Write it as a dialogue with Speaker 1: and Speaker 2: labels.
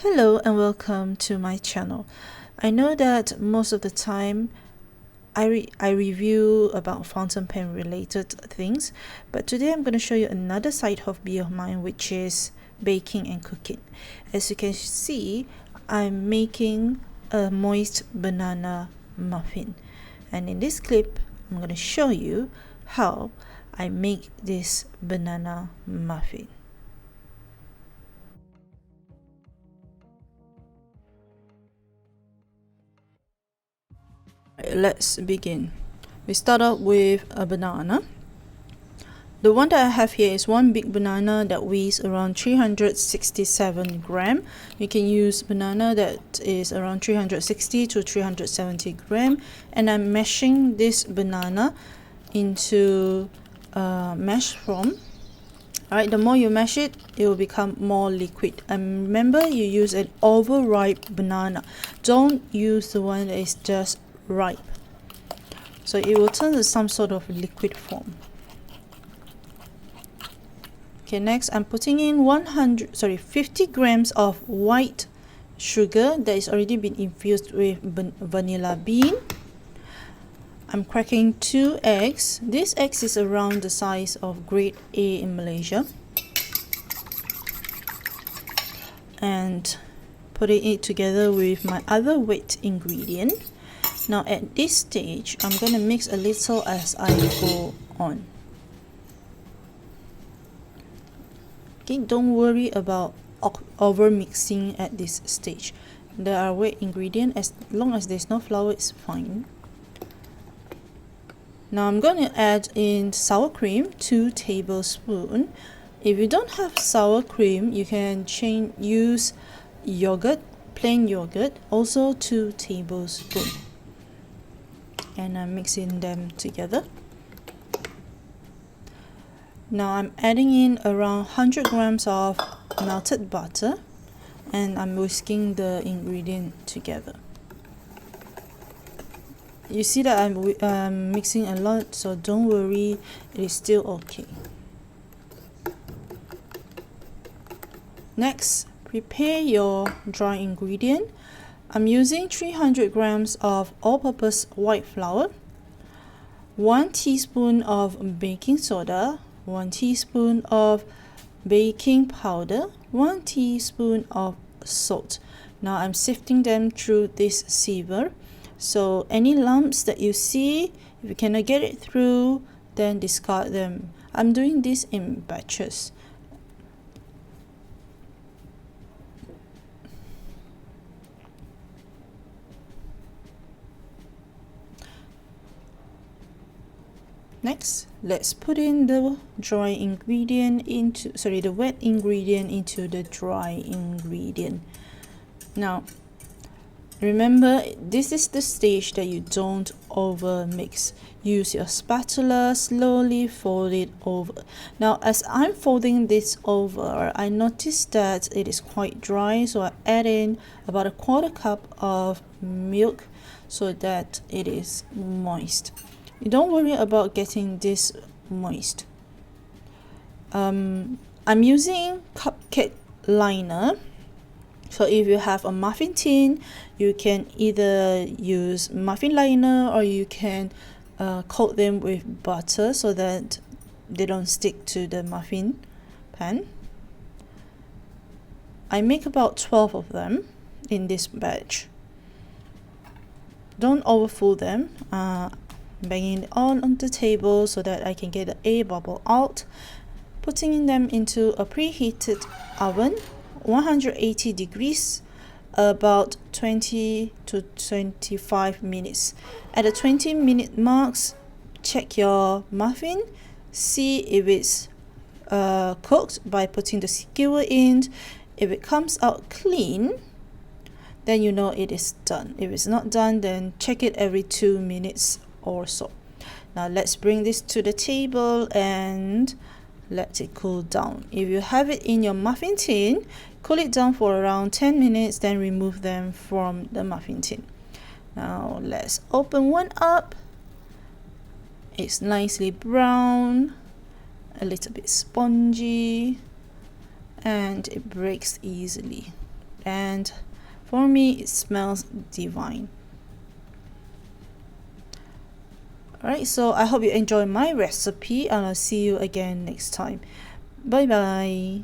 Speaker 1: Hello and welcome to my channel. I know that most of the time I review about fountain pen related things, but today I'm going to show you another side hobby of mine, which is baking and cooking. As you can see, I'm making a moist banana muffin, and in this clip I'm going to show you how I make this banana muffin. Let's begin. We start out with a banana. The one that I have here is one big banana that weighs around 367 gram. You can use banana that is around 360 to 370 gram, and I'm mashing this banana into mash form. Alright, the more you mash it, it will become more liquid. And remember, you use an overripe banana. Don't use the one that is just ripe, so it will turn to some sort of liquid form. Okay, next I'm putting in 50 grams of white sugar that is already been infused with vanilla bean. I'm cracking 2 eggs. This egg is around the size of grade A in Malaysia, and putting it together with my other wet ingredient. Now at this stage, I'm going to mix a little as I go on. Okay, don't worry about over mixing at this stage. There are wet ingredients, as long as there's no flour, it's fine. Now I'm going to add in sour cream, 2 tablespoons. If you don't have sour cream, you can use yogurt, plain yogurt, also 2 tablespoons. And I'm mixing them together. Now I'm adding in around 100 grams of melted butter, and I'm whisking the ingredient together. You see that I'm mixing a lot, so don't worry, it is still okay. Next, prepare your dry ingredient. I'm using 300 grams of all-purpose white flour, 1 teaspoon of baking soda, 1 teaspoon of baking powder, 1 teaspoon of salt. Now I'm sifting them through this sieve. So any lumps that you see, if you cannot get it through, then discard them. I'm doing this in batches. Next, let's put in the wet ingredient into the dry ingredient. Now remember, this is the stage that you don't over mix. Use your spatula, slowly fold it over. Now as I'm folding this over, I noticed that it is quite dry, so I add in about 1/4 cup of milk so that it is moist. You don't worry about getting this moist. I'm using cupcake liner. So if you have a muffin tin, you can either use muffin liner, or you can coat them with butter so that they don't stick to the muffin pan. I make about 12 of them in this batch. Don't overfill them. Banging it all on the table so that I can get the air bubble out. Putting them into a preheated oven, 180 degrees, about 20 to 25 minutes. At the 20-minute marks, check your muffin, see if it's cooked by putting the skewer in. If it comes out clean, then you know it is done. If it's not done, then check it every 2 minutes or so. Now let's bring this to the table and let it cool down. If you have it in your muffin tin, cool it down for around 10 minutes, then remove them from the muffin tin. Now let's open one up. It's nicely brown, a little bit spongy, and it breaks easily. and for me it smells divine. Alright, so I hope you enjoy my recipe and I'll see you again next time. Bye bye.